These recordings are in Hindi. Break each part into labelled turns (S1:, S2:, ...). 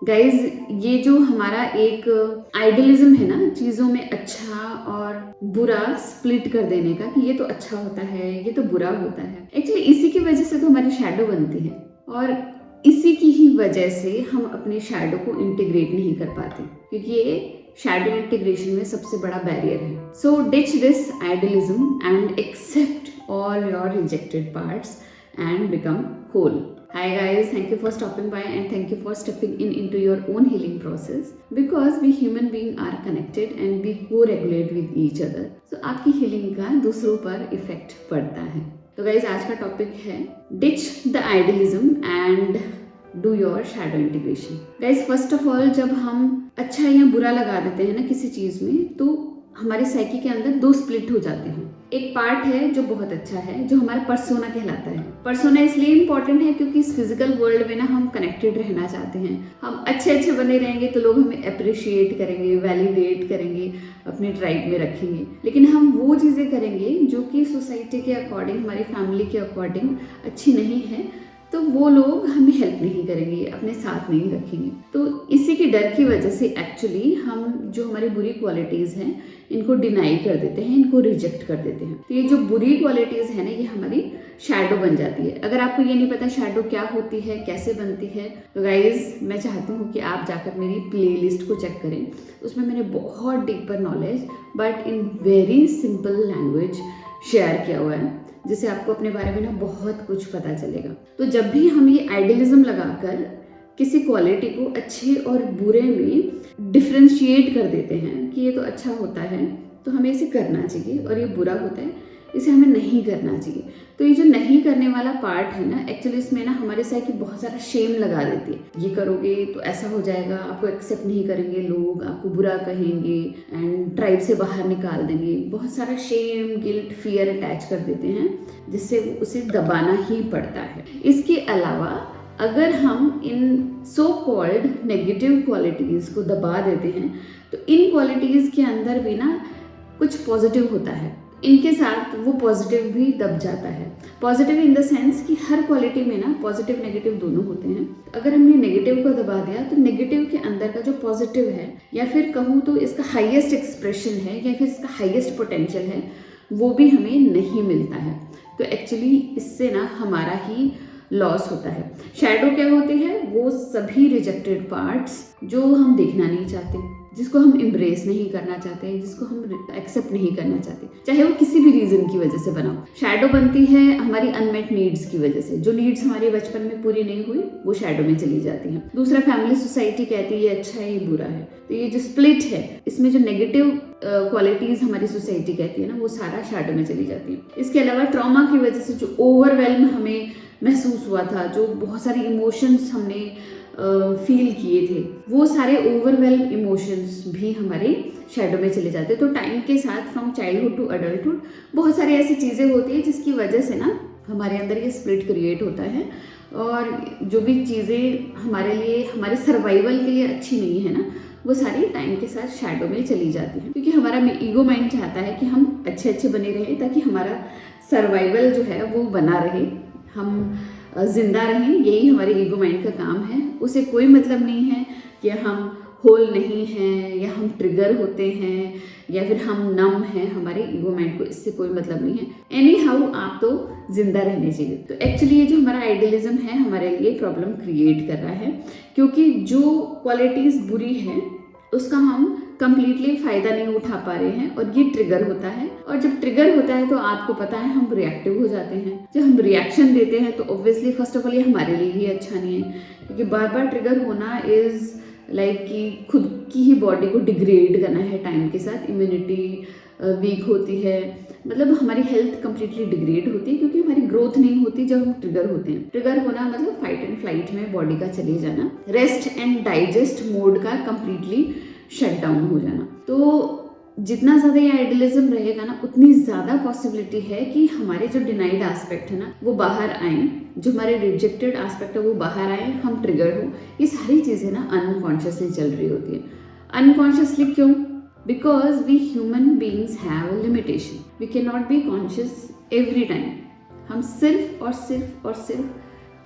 S1: गाइज, ये जो हमारा एक आइडियलिज्म है ना, चीज़ों में अच्छा और बुरा स्प्लिट कर देने का, कि ये तो अच्छा होता है, ये तो बुरा होता है, एक्चुअली इसी की वजह से तो हमारी शैडो बनती है और इसी की ही वजह से हम अपने शैडो को इंटीग्रेट नहीं कर पाते, क्योंकि ये शैडो इंटीग्रेशन में सबसे बड़ा बैरियर है। So ditch this idealism and accept all your rejected parts and become whole. Hi guys, thank you for stopping by and thank you for stepping into your own healing process, because we human being are connected and we co-regulate with each other. So आपकी healing का दूसरों पर इफेक्ट पड़ता है। तो गाइज, आज का टॉपिक है ditch the idealism and do your shadow integration. Guys, first of all जब हम अच्छा या बुरा लगा देते हैं ना किसी चीज में, तो हमारे साइकी के अंदर दो स्प्लिट हो जाते हैं। एक पार्ट है जो बहुत अच्छा है, जो हमारा पर्सोना कहलाता है। पर्सोना इसलिए इम्पोर्टेंट है क्योंकि इस फिजिकल वर्ल्ड में ना हम कनेक्टेड रहना चाहते हैं। हम अच्छे बने रहेंगे तो लोग हमें अप्रिशिएट करेंगे, वैलिडेट करेंगे, अपने ट्राइब में रखेंगे। लेकिन हम वो चीज़ें करेंगे जो कि सोसाइटी के अकॉर्डिंग, हमारी फैमिली के अकॉर्डिंग अच्छी नहीं है, तो वो लोग हमें हेल्प नहीं करेंगे, अपने साथ नहीं रखेंगे। तो इसी के डर की वजह से एक्चुअली हम जो हमारी बुरी क्वालिटीज़ हैं इनको डिनाई कर देते हैं, इनको रिजेक्ट कर देते हैं। तो ये जो बुरी क्वालिटीज़ है ना, ये हमारी शैडो बन जाती है। अगर आपको ये नहीं पता शैडो क्या होती है, कैसे बनती है, तो गाइज मैं चाहती हूँ कि आप जाकर मेरी प्लेलिस्ट को चेक करें। उसमें मैंने बहुत deeper knowledge but in very simple language share किया हुआ है, जिससे आपको अपने बारे में ना बहुत कुछ पता चलेगा। तो जब भी हम ये आइडियलिज्म लगाकर किसी क्वालिटी को अच्छे और बुरे में डिफ्रेंशिएट कर देते हैं कि ये तो अच्छा होता है तो हमें इसे करना चाहिए, और ये बुरा होता है इसे हमें नहीं करना चाहिए। तो ये जो नहीं करने वाला पार्ट है ना, एक्चुअली इसमें ना हमारे साइकी बहुत सारा शेम लगा देती है। ये करोगे तो ऐसा हो जाएगा, आपको एक्सेप्ट नहीं करेंगे लोग, आपको बुरा कहेंगे एंड ट्राइब से बाहर निकाल देंगे। बहुत सारा शेम, गिल्ट, फियर अटैच कर देते हैं, जिससे उसे दबाना ही पड़ता है। इसके अलावा अगर हम इन सो कॉल्ड नेगेटिव क्वालिटीज़ को दबा देते हैं, तो इन क्वालिटीज़ के अंदर भी ना कुछ पॉजिटिव होता है, इनके साथ वो पॉजिटिव भी दब जाता है। पॉजिटिव इन द सेंस कि हर क्वालिटी में ना पॉजिटिव नेगेटिव दोनों होते हैं। अगर हमने नेगेटिव को दबा दिया तो नेगेटिव के अंदर का जो पॉजिटिव है, या फिर कहूँ तो इसका हाईएस्ट एक्सप्रेशन है, या फिर इसका हाईएस्ट पोटेंशियल है, वो भी हमें नहीं मिलता है। तो एक्चुअली इससे ना हमारा ही लॉस होता है। शैडो क्या होती है? वो सभी रिजेक्टेड पार्ट्स जो हम देखना नहीं चाहते, जिसको हम एम्ब्रेस नहीं करना चाहते, जिसको हम एक्सेप्ट नहीं करना चाहते, चाहे वो किसी भी रीजन की वजह से बना हो। शैडो बनती है हमारी अनमेट नीड्स की वजह से। जो नीड्स हमारे बचपन में पूरी नहीं हुई वो शैडो में चली जाती हैं। दूसरा, फैमिली सोसाइटी कहती है ये अच्छा है, ये बुरा है। तो ये जो स्प्लिट है, इसमें जो नेगेटिव क्वालिटीज हमारी सोसाइटी कहती है ना, वो सारा शैडो में चली जाती है। इसके अलावा ट्रॉमा की वजह से जो ओवरवेल्म हमें महसूस हुआ था, जो बहुत सारे इमोशंस हमने फील किए थे, वो सारे ओवरवेल्म इमोशंस भी हमारे शैडो में चले जाते हैं। तो टाइम के साथ फ्रॉम चाइल्डहुड टू अडल्टहुड बहुत सारी ऐसी चीज़ें होती हैं जिसकी वजह से ना हमारे अंदर ये स्प्लिट क्रिएट होता है, और जो भी चीज़ें हमारे लिए, हमारे सर्वाइवल के लिए अच्छी नहीं है ना, वो सारी टाइम के साथ शैडो में चली जाती है। क्योंकि हमारा ईगो माइंड चाहता है कि हम अच्छे बने रहें, ताकि हमारा सर्वाइवल जो है वो बना रहे, हम जिंदा रहें। यही हमारे ईगो माइंड का काम है। उसे कोई मतलब नहीं है कि हम होल नहीं हैं, या हम ट्रिगर होते हैं, या फिर हम नम हैं। हमारे ईगो माइंड को इससे कोई मतलब नहीं है। एनी हाउ आप तो जिंदा रहने चाहिए। तो एक्चुअली ये जो हमारा आइडियलिज्म है हमारे लिए प्रॉब्लम क्रिएट कर रहा है, क्योंकि जो क्वालिटीज़ बुरी है उसका हम कंप्लीटली फ़ायदा नहीं उठा पा रहे हैं, और ये ट्रिगर होता है। और जब ट्रिगर होता है तो आपको पता है हम रिएक्टिव हो जाते हैं। जब हम रिएक्शन देते हैं तो ऑब्वियसली फर्स्ट ऑफ ऑल ये हमारे लिए ही अच्छा नहीं है, क्योंकि बार बार ट्रिगर होना इज़ लाइक कि खुद की ही बॉडी को डिग्रेड करना है टाइम के साथ। इम्यूनिटी वीक होती है, मतलब हमारी हेल्थ कंप्लीटली डिग्रेड होती है, क्योंकि हमारी ग्रोथ नहीं होती जब हम ट्रिगर होते हैं। ट्रिगर होना मतलब फाइट एंड फ्लाइट में बॉडी का चले जाना, रेस्ट एंड डाइजेस्ट मोड का कंप्लीटली शट डाउन हो जाना। तो जितना ज़्यादा ये आइडियलिज्म रहेगा ना, उतनी ज़्यादा पॉसिबिलिटी है कि हमारे जो डिनाइड एस्पेक्ट है ना वो बाहर आए, जो हमारे रिजेक्टेड एस्पेक्ट है वो बाहर आए, हम ट्रिगर हो। ये सारी चीज़ें ना अनकॉन्शियसली चल रही होती है। अनकॉन्शियसली क्यों? Because we human beings have a limitation. We can not be conscious every time. हम सिर्फ और सिर्फ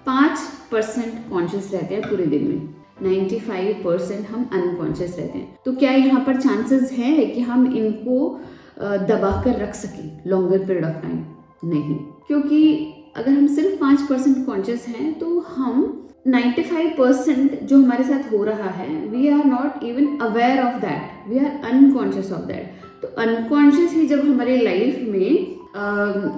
S1: 5% कॉन्शियस रहते हैं पूरे दिन में। 95% हम अनकॉन्शियस रहते हैं। तो क्या यहाँ पर चांसेस है कि हम इनको दबा कर रख सकें लॉन्गर पीरियड ऑफ टाइम? नहीं, क्योंकि अगर हम सिर्फ 5% कॉन्शियस हैं तो हम 95% जो हमारे साथ हो रहा है we are not even aware of that, we are unconscious of that. तो अनकॉन्शियस ही जब हमारी लाइफ में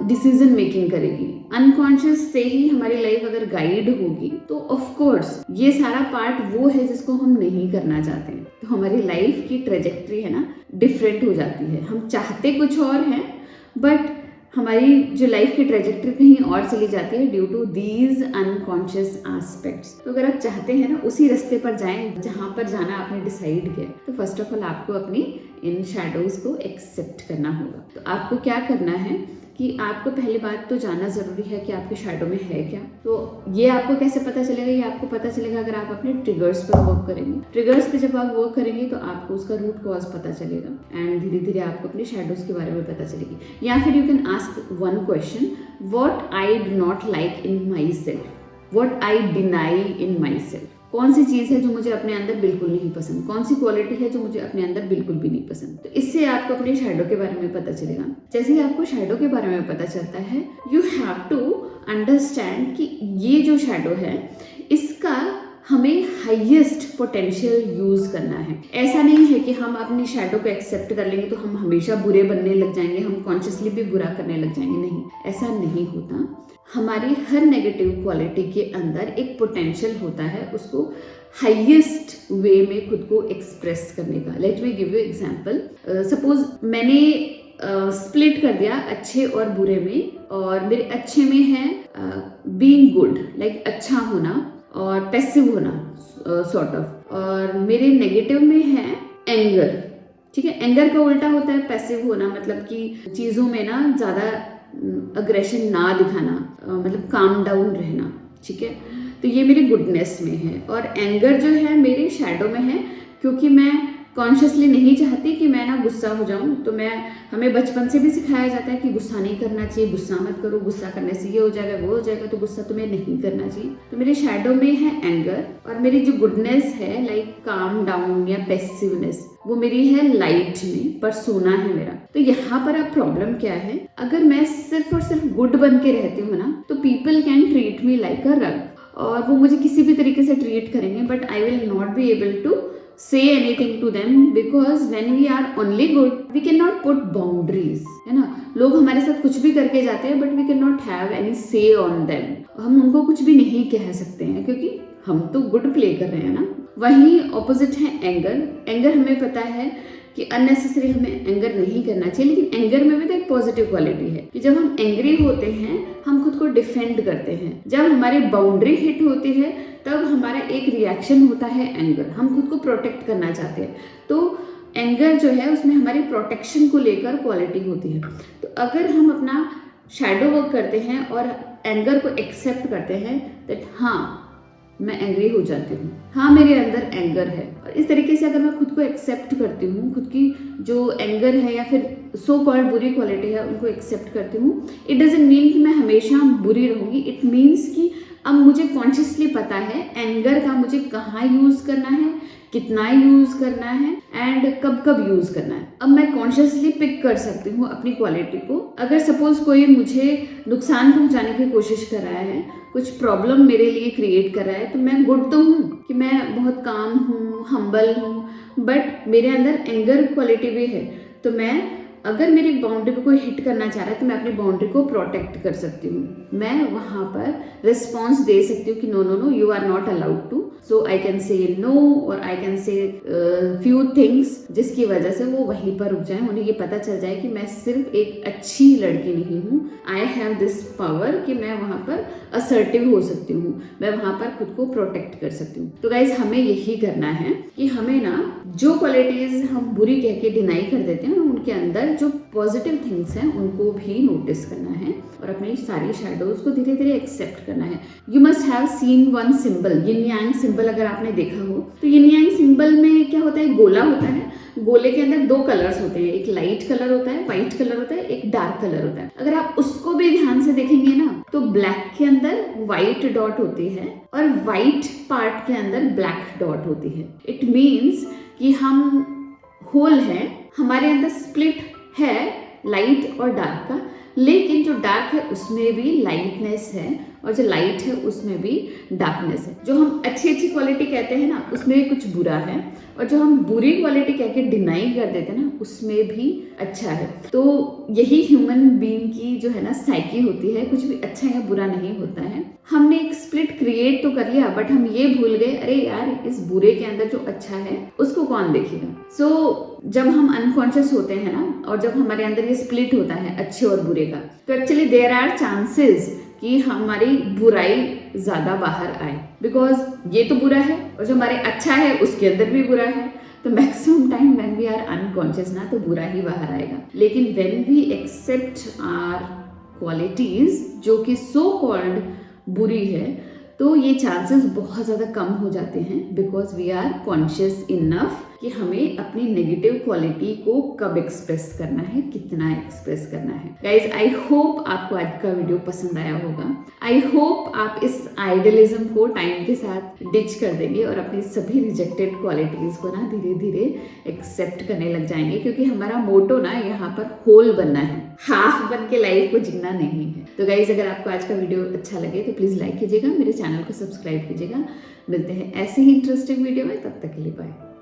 S1: डिसीजन मेकिंग करेगी, अनकॉन्शियस से ही हमारी लाइफ अगर गाइड होगी, तो ऑफ कोर्स ये सारा पार्ट वो है जिसको हम नहीं करना चाहते हैं। तो हमारी लाइफ की ट्रेजेक्ट्री है ना डिफरेंट हो जाती है। हम चाहते कुछ और हैं बट हमारी जो लाइफ की ट्रेजेक्ट्री कहीं और चली जाती है due to these unconscious aspects. तो अगर आप चाहते हैं ना उसी रास्ते पर जाएं जहां पर जाना आपने डिसाइड किया, तो फर्स्ट ऑफ ऑल आपको अपनी इन शैडोज को एक्सेप्ट करना होगा। तो आपको क्या करना है कि आपको पहली बात तो जानना ज़रूरी है कि आपके शैडो में है क्या। तो ये आपको कैसे पता चलेगा? ये आपको पता चलेगा अगर आप अपने ट्रिगर्स पर वर्क करेंगे। ट्रिगर्स पे जब आप वर्क करेंगे तो आपको उसका रूट कॉज पता चलेगा एंड धीरे धीरे आपको अपने शैडोज के बारे में पता चलेगी। या फिर you can ask one question, what I do not like in my self, what I deny in my self. कौन सी चीज़ है जो मुझे अपने अंदर बिल्कुल नहीं पसंद, कौन सी क्वालिटी है जो मुझे अपने अंदर बिल्कुल भी नहीं पसंद। तो इससे आपको अपने शैडो के बारे में पता चलेगा। जैसे ही आपको शैडो के बारे में पता चलता है, यू हैव टू अंडरस्टैंड कि ये जो शैडो है इसका हमें हाईएस्ट पोटेंशियल यूज करना है। ऐसा नहीं है कि हम अपनी शैडो को एक्सेप्ट कर लेंगे तो हम हमेशा बुरे बनने लग जाएंगे, हम कॉन्शियसली भी बुरा करने लग जाएंगे। नहीं, ऐसा नहीं होता। हमारी हर नेगेटिव क्वालिटी के अंदर एक पोटेंशियल होता है उसको हाईएस्ट वे में खुद को एक्सप्रेस करने का। Let me give you example. Suppose मैंने स्प्लिट कर दिया अच्छे और बुरे में, और मेरे अच्छे में है बीइंग गुड, लाइक अच्छा होना और पैसिव होना सॉर्ट ऑफ, और मेरे नेगेटिव में है एंगर। ठीक है, एंगर का उल्टा होता है पैसिव होना, मतलब कि चीज़ों में ना ज़्यादा अग्रेशन ना दिखाना, मतलब काम डाउन रहना। ठीक है, तो ये मेरी गुडनेस में है। और एंगर जो है मेरे शैडो में है, क्योंकि मैं कॉन्शियसली नहीं चाहती कि मैं ना गुस्सा हो जाऊं। तो हमें बचपन से भी सिखाया जाता है कि गुस्सा नहीं करना चाहिए, गुस्सा मत करो, गुस्सा करने से ये हो जाएगा वो हो जाएगा, तो गुस्सा तुम्हें नहीं करना चाहिए। तो मेरे शैडो में है एंगर, और मेरी जो गुडनेस है लाइक काम डाउन या पैसिवनेस, वो मेरी है लाइट में, परसोना है मेरा। तो यहाँ पर अब प्रॉब्लम क्या है, अगर मैं सिर्फ और सिर्फ गुड बन के रहती हूँ ना, तो people can treat me like अ रग, और वो मुझे किसी भी तरीके से ट्रीट करेंगे, but I will not be able to say anything to them, because when we are only good we cannot put boundaries, है ना। लोग हमारे साथ कुछ भी करके जाते हैं but we cannot have any say on them, हम उनको कुछ भी नहीं कह सकते हैं क्योंकि हम तो गुड प्ले कर रहे हैं ना। वहीं ऑपोजिट है एंगर। एंगर हमें पता है कि अननेसेसरी हमें एंगर नहीं करना चाहिए, लेकिन एंगर में भी तो एक पॉजिटिव क्वालिटी है कि जब हम एंग्री होते हैं हम खुद को डिफेंड करते हैं। जब हमारी बाउंड्री हिट होती है तब हमारा एक रिएक्शन होता है एंगर, हम खुद को प्रोटेक्ट करना चाहते हैं। तो एंगर जो है उसमें हमारी प्रोटेक्शन को लेकर क्वालिटी होती है। तो अगर हम अपना शैडो वर्क करते हैं और एंगर को एक्सेप्ट करते हैं दैट हाँ मैं एंग्री हो जाती हूँ, हाँ मेरे अंदर एंगर है, और इस तरीके से अगर मैं खुद को एक्सेप्ट करती हूँ, खुद की जो एंगर है या फिर सो कॉल्ड बुरी क्वालिटी है उनको एक्सेप्ट करती हूँ, इट डजंट मीन कि मैं हमेशा बुरी रहूँगी। इट मीन्स कि अब मुझे कॉन्शियसली पता है एंगर का मुझे कहाँ यूज़ करना है, कितना यूज़ करना है एंड कब कब यूज़ करना है। अब मैं कॉन्शियसली पिक कर सकती हूँ अपनी क्वालिटी को। अगर सपोज कोई मुझे नुकसान पहुँचाने की कोशिश कर रहा है, कुछ प्रॉब्लम मेरे लिए क्रिएट कर रहा है, तो मैं गुड तो हूँ कि मैं बहुत काम हूँ, हम्बल हूँ, बट मेरे अंदर एंगर क्वालिटी भी है। तो मैं अगर मेरी बाउंड्री को कोई हिट करना चाह रहा है तो मैं अपनी बाउंड्री को प्रोटेक्ट कर सकती हूँ। मैं वहाँ पर रिस्पॉन्स दे सकती हूँ कि no no no you are not allowed to, so I can say no और I can say few things, जिसकी वजह से वो वहीं पर रुक जाए, उन्हें ये पता चल जाए कि मैं सिर्फ एक अच्छी लड़की नहीं हूँ, आई हैव दिस पावर कि मैं वहाँ पर असर्टिव हो सकती हूँ, मैं वहाँ पर खुद को प्रोटेक्ट कर सकती हूँ। तो गाइज हमें यही करना है कि हमें ना जो क्वालिटीज हम बुरी कह के डिनाई कर देते हैं उनके अंदर जो पॉजिटिव थिंग्स हैं उनको भी नोटिस करना है और अपनी सारी शैडोज को धीरे धीरे एक्सेप्ट करना है। You must have seen one symbol, yin yang symbol अगर आपने देखा हो तो यिन यांग सिंबल सिंबल में क्या होता है, गोला होता है, गोले के अंदर दो कलर्स होते हैं, एक लाइट कलर होता है, व्हाइट कलर होता है, एक डार्क कलर होता है। अगर आप उसको भी ध्यान से देखेंगे ना तो ब्लैक के अंदर व्हाइट डॉट होती है और व्हाइट पार्ट के अंदर ब्लैक डॉट होती है। इट मीन्स कि हम होल है, हमारे अंदर स्प्लिट है लाइट और डार्क का, लेकिन जो डार्क है उसमें भी लाइटनेस है और जो लाइट है उसमें भी डार्कनेस है। जो हम अच्छी क्वालिटी कहते हैं ना उसमें भी कुछ बुरा है, और जो हम बुरी क्वालिटी कह के डिनाई कर देते हैं ना उसमें भी अच्छा है। तो यही ह्यूमन बीइंग की जो है ना साइकी होती है, कुछ भी अच्छा या बुरा नहीं होता है। हमने एक स्प्लिट क्रिएट तो कर लिया, बट हम ये भूल गए अरे यार इस बुरे के अंदर जो अच्छा है उसको कौन देखेगा। सो जब हम अनकॉन्शियस होते हैं ना और जब हमारे अंदर ये स्प्लिट होता है अच्छे और बुरे का, तो एक्चुअली देयर आर चांसेस कि हमारी बुराई ज्यादा बाहर आए, बिकॉज ये तो बुरा है और जो हमारे अच्छा है उसके अंदर भी बुरा है। तो maximum time when we are unconscious ना तो बुरा ही बाहर आएगा। लेकिन when we accept our qualities जो कि सो कॉल्ड बुरी है, तो ये चांसेस बहुत ज़्यादा कम हो जाते हैं, because we are conscious enough कि हमें अपनी नेगेटिव क्वालिटी को कब एक्सप्रेस करना है, कितना एक्सप्रेस करना है। गाइज आई होप आपको आज का वीडियो पसंद आया होगा। आई होप आप इस आइडियलिज्म को टाइम के साथ डिच कर देंगे और अपनी सभी रिजेक्टेड क्वालिटीज को ना धीरे धीरे एक्सेप्ट करने लग जाएंगे, क्योंकि हमारा मोटो ना यहाँ पर होल बनना है, हाफ बन के लाइफ को जीना नहीं है। तो गाइज अगर आपको आज का वीडियो अच्छा लगे तो प्लीज लाइक कीजिएगा, मेरे चैनल को सब्सक्राइब कीजिएगा। मिलते हैं ऐसे ही इंटरेस्टिंग वीडियो में, तब तक के लिए बाय।